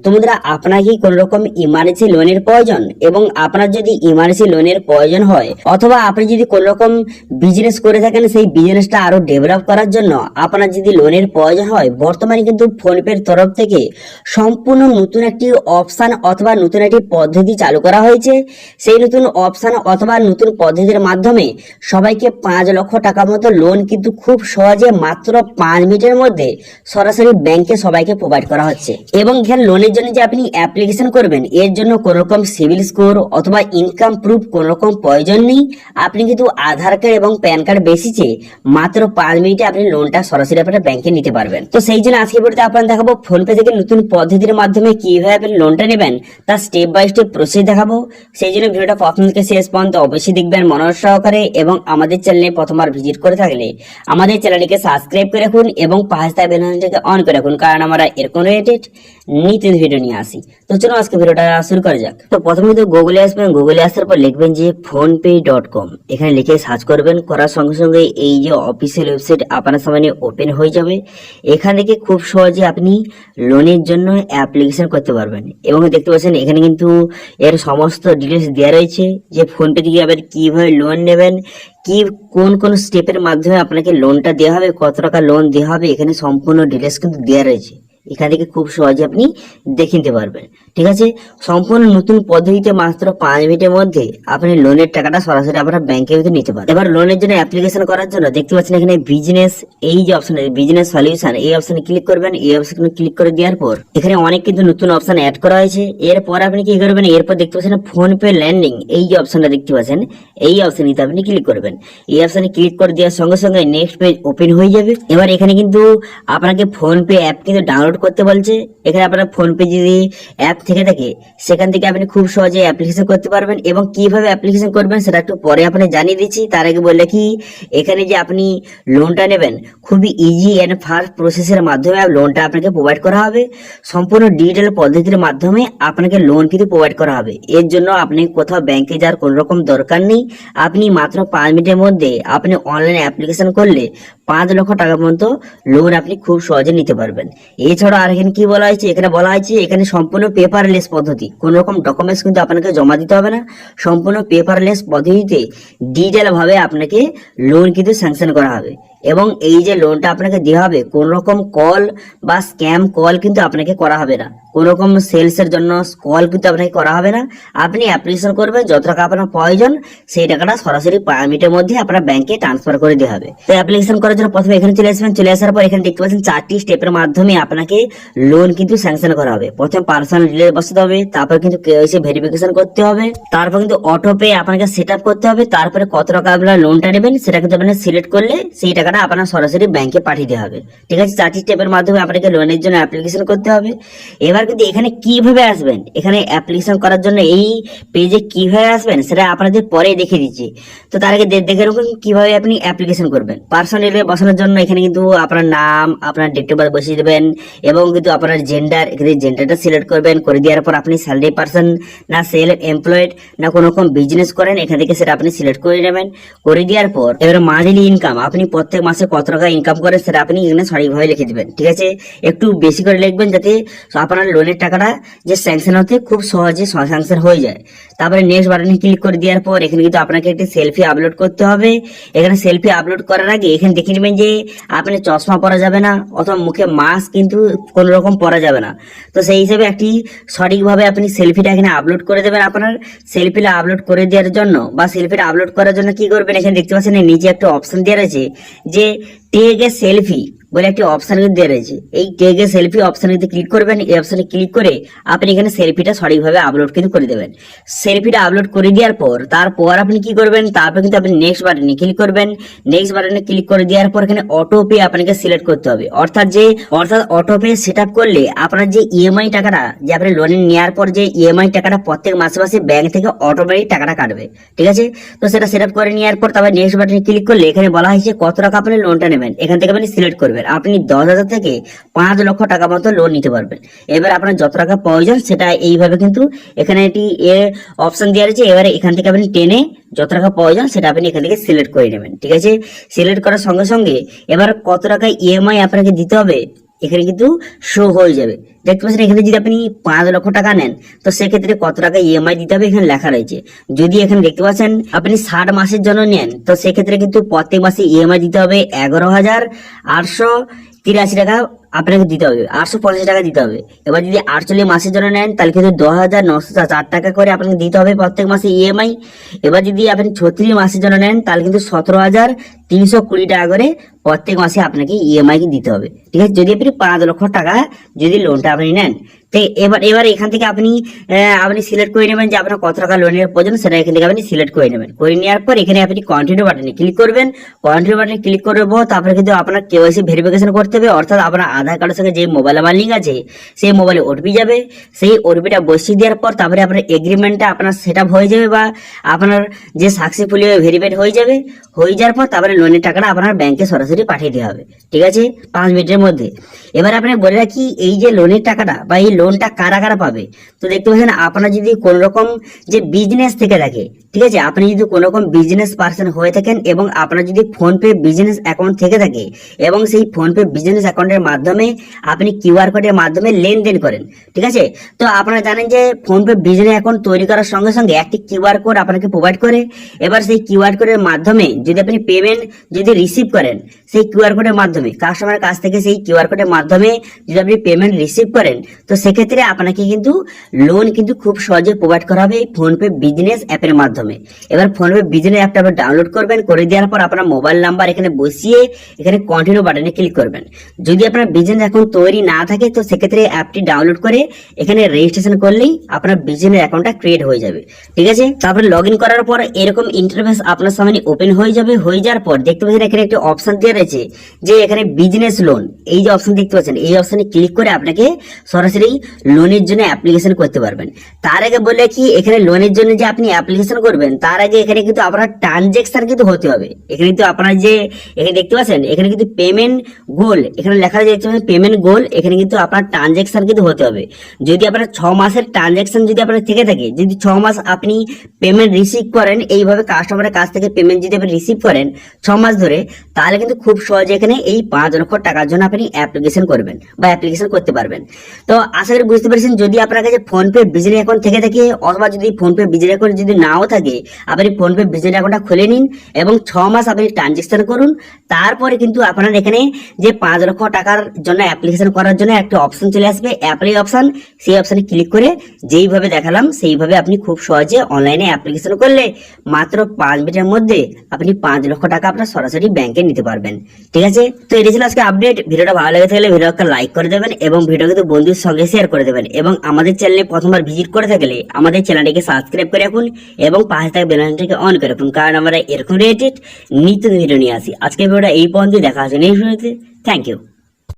তো বন্ধুরা, আপনার কি কোন রকম ইমার্জেন্সি লোনের প্রয়োজন, এবং আপনার যদি ইমার্জেন্সি লোনের প্রয়োজন হয়, অথবা আপনি যদি কোন রকম বিজনেস করে থাকেন, সেই বিজনেসটা আরো ডেভেলপ করার জন্য আপনার যদি লোনের প্রয়োজন হয়, বর্তমানে কিন্তু ফোনপের তরফ থেকে সম্পূর্ণ নতুন একটি অপশন অথবা নতুন একটি পদ্ধতি চালু করা হয়েছে। সেই নতুন অপশন অথবা নতুন পদ্ধতির মাধ্যমে সবাইকে 5 লক্ষ টাকা মতো লোন কিন্তু খুব সহজে মাত্র 5 মিনিটের মধ্যে সরাসরি ব্যাংকে সবাইকে প্রোভাইড করা হচ্ছে। এবং এখানে লোনের জন্য যে আপনি অ্যাপ্লিকেশন করবেন, এর জন্য কোন রকম সিভিল স্কোর অথবা ইনকাম প্রুফ কোন রকম প্রয়োজন নেই। আপনি কিন্তু আধার কার্ড এবং প্যান কার্ড বেসিসে মাত্র 5 মিনিটে আপনি লোনটা সরাসরি আপনার ব্যাংকে নিতে পারবেন। তো সেই জন্য আজকে ভিডিওতে আপনার দেখাবো ফোনপে থেকে নতুন পদ্ধতির মাধ্যমে কিভাবে আপনি লোনটা নেবেন, তার স্টেপ বাই স্টেপ প্রসেস দেখাবো। সেই জন্য ভিডিওটা প্রথম থেকে শেষ পর্যন্ত অবশ্যই দেখবেন মনোযোগ সহকারে, এবং আমাদের চ্যানেলে প্রথমবার ভিজিট করে থাকলে আমাদের চ্যানেলটিকে সাবস্ক্রাইব করে রাখুন এবং পাশে থাকা বেল আইকনটিকে অন করে রাখুন, কারণ আমরা এরকম রিলেটেড নিত্য ভিডিও নিয়ে আসি। তো চলো আজকে ভিডিওটা শুরু করা যাক। তো প্রথমে তো গুগলে আসবেন, গুগলে আসার পর লিখবেন যে phonepay.com। এখানে লিখে সার্চ করবেন, করার সঙ্গে সঙ্গে এই যে অফিসিয়াল ওয়েবসাইট আপনার সামনে ওপেন হয়ে যাবে। এখান থেকে খুব সহজে আপনি লোনের জন্য অ্যাপ্লিকেশন করতে পারবেন। এবং দেখতে পাচ্ছেন এখানে কিন্তু এর সমস্ত ডিটেলস দেওয়া রয়েছে, যে ফোনপে থেকে আবার কিভাবে লোন নেবেন, কি কোন কোন স্টেপের মাধ্যমে আপনাকে লোনটা দেওয়া হবে, কত টাকা লোন দেওয়া হবে, এখানে সম্পূর্ণ ডিটেলস কিন্তু দেওয়া রয়েছে। এখান থেকে খুব সহজে আপনি দেখে নিতে পারবেন। ঠিক আছে, সম্পূর্ণ নতুন পদ্ধতিতে মাত্র 5 মিনিটের মধ্যে আপনি লোনের টাকাটা সরাসরি আপনার ব্যাংকের ভিতরে নিতে পারেন। এবার লোনের জন্য অ্যাপ্লিকেশন করার জন্য দেখতে পাচ্ছেন এখানে বিজনেস, এই যে অপশন আছে বিজনেস সলিউশন, এই অপশনে ক্লিক করবেন। এই অপশনে ক্লিক করে দেওয়ার পর এখানে অনেক কিন্তু নতুন অপশন অ্যাড করা হয়েছে। এরপর আপনি কি করবেন, এরপর দেখতে পাচ্ছেন ফোনপে ল্যান্ডিং, এই যে অপশনটা দেখতে পাচ্ছেন, এই অপশনটিতে আপনি ক্লিক করবেন। এই অপশনে ক্লিক করে দেওয়ার সঙ্গে সঙ্গে নেক্সট পেজ ওপেন হয়ে যাবে। এবার এখানে কিন্তু আপনাকে ফোনপে অ্যাপ কিন্তু ডাউনলোড করতে বলছে। এখানে আপনার ফোনপে যদি অ্যাপ থেকে থাকে, সেখান থেকে আপনি খুব সহজে অ্যাপ্লিকেশন করতে পারবেন। এবং কিভাবে অ্যাপ্লিকেশন করবেন সেটা একটু পরে আপনি জানিয়ে দিচ্ছি। তার আগে বলে কি, এখানে যে আপনি লোনটা নেবেন খুবই ইজি এন্ড ফাস্ট প্রসেসের মাধ্যমে লোনটা আপনাকে প্রোভাইড করা হবে। সম্পূর্ণ ডিজিটাল পদ্ধতির মাধ্যমে আপনাকে লোন কিন্তু প্রোভাইড করা হবে। এর জন্য আপনি কোথাও ব্যাংকে যাওয়ার কোনো রকম দরকার নেই। আপনি মাত্র 5 মিনিটের মধ্যে আপনি অনলাইনে অ্যাপ্লিকেশন করলে 5 লক্ষ টাকা পর্যন্ত লোন আপনি খুব সহজে নিতে পারবেন। এছাড়া আর এখানে কি বলা হয়েছে, এখানে বলা হয়েছে এখানে সম্পূর্ণ পেপারলেস পদ্ধতি, কোন রকম ডকুমেন্টস কিন্তু আপনাকে জমা দিতে হবে না। সম্পূর্ণ পেপারলেস পদ্ধতিতে ডিজিটাল ভাবে আপনাকে লোন কিন্তু স্যাংশন করা হবে। এবং এই যে লোনটা আপনাকে দেওয়া হবে, কোন রকম কল বা স্ক্যাম কল কিন্তু আপনাকে করা হবে না। কোন রকম সেলস এর জন্য কল কিন্তু আপনাকে করা হবে না। আপনি অ্যাপ্লিকেশন করবেন, যত টাকা আপনার প্রয়োজন সেই টাকাটা সরাসরি 5 মিনিটের মধ্যে আপনার ব্যাংকে ট্রান্সফার করে দেওয়া হবে। তো অ্যাপ্লিকেশন করার জন্য প্রথমে এখানে চলে আসবেন। চলে আসার পর এখানে দেখতে পাচ্ছেন 4টি স্টেপের মাধ্যমে আপনাকে লোন কিন্তু স্যাংশন করা হবে। প্রথমে পার্সোনাল ডিটেইলস বসাতে হবে, তারপর কিন্তু কেওয়াইসি ভেরিফিকেশন করতে হবে, তারপর কিন্তু অটো পে আপনাকে সেট আপ করতে হবে, তারপরে কত টাকা আপনারা লোনটা নেবেন সেটা কিন্তু আপনি সিলেক্ট করলে সেই টাকাটা আপনার সরাসরি ব্যাংকে পাঠিয়ে দেওয়া হবে। ঠিক আছে, 4টি স্টেপের মাধ্যমে আপনাকে লোনের জন্য অ্যাপ্লিকেশন করতে হবে। এবার কিন্তু এখানে কিভাবে আসবেন, এখানে অ্যাপ্লিকেশন করার জন্য এই পেজে কিভাবে আসবেন সেটা আপনাদের পরে দেখে দিচ্ছি। তো তার আগে দেখে রাখুন কিভাবে আপনি অ্যাপ্লিকেশন করবেন। পার্সোনাল ডিটেইলস বসানোর জন্য এখানে কিন্তু আপনার নাম, আপনার ডেট অফ বার্থ বসিয়ে দেবেন, এবং কিন্তু আপনার জেন্ডার, এখানে জেন্ডারটা সিলেক্ট করবেন। করে দেওয়ার পর আপনি স্যালারি পারসন না সেলফ এমপ্লয়েড না কোনো রকম বিজনেস করেন, এখান থেকে সেটা আপনি সিলেক্ট করে নেবেন। করে দেওয়ার পর এবার মান্থলি ইনকাম, আপনি প্রত্যেক মাসে কত টাকা ইনকাম করেন সেটা আপনি এখানে সঠিকভাবে লিখে দিবেন। ঠিক আছে, একটু বেশি করে লিখবেন যাতে আপনার লোনের টাকাটা যে স্যাংশন হতে খুব সহজে স্যাংশন হয়ে যায়। তারপরে নেক্সট বাটনে ক্লিক করে দেওয়ার পর এখানে কিন্তু আপনাকে একটি সেলফি আপলোড করতে হবে। এখানে সেলফি আপলোড করার আগে এখানে দেখে নেবেন যে আপনি চশমা পরা যাবে না, অথবা মুখে মাস্ক কিন্তু কোন রকম পরা যাবে না। তো সেই হিসেবে একটি সঠিকভাবে আপনি সেলফিটা এখানে আপলোড করে দেবেন। আপনার সেলফিটা আপলোড করে দেওয়ার জন্য বা সেলফিটা আপলোড করার জন্য কি করবেন, এখানে দেখতে পাচ্ছেন নিচে একটা অপশন দেওয়া রয়েছে যে টেক এ সেলফি বলে একটি অপশন কিন্তু দেওয়া রয়েছে। এই টেক এ সেলফি অপশনটিতে ক্লিক করবেন। এই অপশনে ক্লিক করে আপনি এখানে সেলফিটা সঠিকভাবে আপলোড কিন্তু করে দেবেন। সেলফিটা আপলোড করে দেওয়ার পর তারপর আপনি কি করবেন, তারপর কিন্তু আপনি নেক্সট বাটনে ক্লিক করবেন। নেক্সট বাটনে ক্লিক করে দেওয়ার পর এখানে অটো পে আপনাকে সিলেক্ট করতে হবে। অর্থাৎ অটো পে সেট আপ করলে আপনার যে ইএমআই টাকাটা, যে আপনি লোন নেওয়ার পর যে ইএমআই টাকাটা প্রত্যেক মাসে মাসে ব্যাংক থেকে অটোমেটিক টাকাটা কাটবে। ঠিক আছে, তো সেটা সেট আপ করে নেওয়ার পর তারপর নেক্সট বাটনে ক্লিক করলে এখানে বলা হয়েছে কত টাকা আপনি লোনটা নেবেন, এখান থেকে আপনি সিলেক্ট করবেন। আপনি 10,000 থেকে 5 লক্ষ টাকা মতো লোন নিতে পারবেন। এবার আপনার যত টাকা প্রয়োজন সেটা এইভাবে কিন্তু এখানে একটি অপশন দেওয়া রয়েছে। এবারে এখান থেকে আপনি টেনে যত টাকা প্রয়োজন সেটা আপনি এখান থেকে সিলেক্ট করে নেবেন। ঠিক আছে, সিলেক্ট করার সঙ্গে সঙ্গে এবার কত টাকা ইএমআই আপনাকে দিতে হবে এখানে কিন্তু শো হয়ে যাবে। দেখতে পাচ্ছেন এখানে যদি আপনি 5 লক্ষ টাকা নেন তো সেক্ষেত্রে কত টাকা ইএমআই দিতে হবে এখানে লেখা রয়েছে। যদি এখানে দেখতে পাচ্ছেন আপনি 60 মাসের জন্য নেন তো সেক্ষেত্রে কিন্তু প্রত্যেক মাসে ইএমআই দিতে হবে 11,883 টাকা আপনাকে দিতে হবে, 885 টাকা দিতে হবে। এবার যদি 48 মাসের জন্য নেন তাহলে কিন্তু 10,904 টাকা করে আপনাকে দিতে হবে প্রত্যেক মাসে ইএমআই। এবার যদি আপনি 36 মাসের জন্য নেন তাহলে কিন্তু 17,320 টাকা করে প্রত্যেক মাসে আপনাকে ইএমআই দিতে হবে। ঠিক আছে, যদি আপনি 5 লক্ষ টাকা যদি লোনটা আপনি নেন। তো এবার এখান থেকে আপনি সিলেক্ট করে নেবেন যে আপনার কত টাকা লোনের প্রয়োজন, সেটা এখান থেকে আপনি সিলেক্ট করে নেবেন। করে নেওয়ার পর এখানে আপনি কন্টিনিউ বাটনে ক্লিক করবেন। কন্টিনিউ বাটনে ক্লিক করবো, তারপরে কিন্তু আপনার কেওয়াইসি ভেরিফিকেশন করতে হবে, অর্থাৎ আপনার আধার কার্ডের সঙ্গে যে মোবাইল নাম্বার লিঙ্ক আছে সেই মোবাইলে ওটিপি যাবে। সেই ওটিপিটা বসিয়ে দেওয়ার পর তারপরে আপনার এগ্রিমেন্টটা আপনার সেট আপ হয়ে যাবে, বা আপনার যে সাকসেসফুলি ভেরিফাইড হয়ে যাবে। হয়ে যাওয়ার পর তারপরে লোনের টাকাটা আপনার ব্যাংকে সরাসরি পাঠিয়ে দেওয়া হবে। ঠিক আছে, 5 মিনিটের মধ্যে। এবার আপনি বলে রাখি এই যে লোনের টাকাটা বা এই লোনটা কারা কারা পাবে। তো দেখতে পাচ্ছেন আপনার যদি কোন রকম যে বিজনেস থেকে থাকে, ঠিক আছে, আপনি যদি কোন রকম বিজনেস পার্সন হয়ে থাকেন এবং আপনার যদি ফোনপে বিজনেস অ্যাকাউন্ট থেকে থাকে এবং সেই ফোনপে বিজনেস অ্যাকাউন্টের মাধ্যমে আপনি কিউআর কোডের মাধ্যমে লেনদেন করেন, ঠিক আছে। তো আপনারা জানেন যে ফোনপে বিজনেস অ্যাকাউন্ট তৈরি করার সঙ্গে সঙ্গে একটি কিউআর কোড আপনাকে প্রোভাইড করে। এবার সেই কিউআর কোডের মাধ্যমে যদি আপনি পেমেন্ট যদি রিসিভ করেন, সেই কিউআর কোডের মাধ্যমে কাস্টমারের কাছ থেকে সেই কিউআর কোডের মাধ্যমে যদি আপনি পেমেন্ট রিসিভ করেন তো সেক্ষেত্রে আপনাকে কিন্তু লোন কিন্তু খুব সহজে প্রোভাইড করা হবে এই ফোনপে বিজনেস অ্যাপের মাধ্যমে। এবার ফোনপে বিজনেস অ্যাপটা আপনি ডাউনলোড করবেন, করে দেওয়ার পর আপনার মোবাইল নাম্বার এখানে বসিয়ে এখানে কন্টিনিউ বাটনে ক্লিক করবেন। যদি আপনার বিজনেস অ্যাকাউন্ট তৈরি না থাকে তো সেক্ষেত্রে অ্যাপটি ডাউনলোড করে এখানে রেজিস্ট্রেশন করলেই আপনার বিজনেস অ্যাকাউন্টটা ক্রিয়েট হয়ে যাবে। ঠিক আছে, তারপরে লগ ইন করার পর এরকম ইন্টারফেস আপনার সামনে ওপেন হয়ে যাবে। হয়ে যাওয়ার পর দেখতে পাচ্ছেন এখানে একটা অপশন দেওয়া রয়েছে যে এখানে বিজনেস লোন, এই যে অপশন দেখতে পাচ্ছেন এই অপশনে ক্লিক করে আপনাকে সরাসরি লোনের জন্য অ্যাপ্লিকেশন করতে পারবেন। তার আগে বলে কি এখানে লোনের জন্য যে আপনি অ্যাপ্লিকেশন করবেন তার আগে এখানে কিন্তু আপনার ট্রানজেকশন কিন্তু হতে হবে। এখানে কিন্তু আপনার যে এখানে দেখতে পাচ্ছেন এখানে কিন্তু পেমেন্ট গোল এখানে লেখা দেখতে পাচ্ছেন পেমেন্ট গোল, এখানে কিন্তু আপনার ট্রানজেকশন কিন্তু হতে হবে। যদি আপনার 6 মাসের ট্রানজেকশন যদি আপনার থেকে থাকে, যদি 6 মাস আপনি পেমেন্ট রিসিভ করেন, এইভাবে কাস্টমারের কাছ থেকে পেমেন্ট যদি আপনি রিসিভ করেন 6 মাস ধরে, তাহলে কিন্তু খুব সহজে এখানে এই 5 লক্ষ টাকার জন্য আপনি অ্যাপ্লিকেশন করবেন বা অ্যাপ্লিকেশন করতে পারবেন। তো আশা করি বুঝতে পেরেছেন। যদি আপনার কাছে ফোনপে বিজনেস অ্যাকাউন্ট থেকে থাকে অথবা যদি ফোনপে বিজনেস অ্যাকাউন্ট যদি নাও থাকে, আপনি ফোনপে বিজনেস অ্যাকাউন্টটা খুলে নিন এবং 6 মাস আপনি ট্রানজেকশন করুন। তারপরে কিন্তু আপনার এখানে যে 5 লক্ষ টাকার জন্য অ্যাপ্লিকেশন করার জন্য একটা অপশন চলে আসবে, অ্যাপ্লাই অপশন। সেই অপশনে ক্লিক করে যেইভাবে দেখালাম সেইভাবে আপনি খুব সহজে অনলাইনে অ্যাপ্লিকেশন করলে মাত্র 5 মিনিটের মধ্যে আপনি 5 লক্ষ টাকা আপনার সরাসরি ব্যাংকে নিতে পারবেন। ঠিক আছে, তো এটা ছিল আজকে আপডেট। ভিডিওটা ভালো লেগে থাকলে ভিডিওটা লাইক করে দেবেন এবং ভিডিও কিন্তু বন্ধুর সঙ্গে শেয়ার করে দেবেন, এবং আমাদের চ্যানেলে প্রথমবার ভিজিট করে থাকলে আমাদের চ্যানেলটিকে সাবস্ক্রাইব করে রাখুন এবং পাশে থাকা বেল আইকনটিকে অন করে রাখুন, কারণ আমরা এরকম রিলেটেড নিত্য ভিডিও নিয়ে আসি। আজকে ভিডিওটা এই পর্যন্ত, দেখা হচ্ছে নেক্সট ভিডিওতে। Thank you.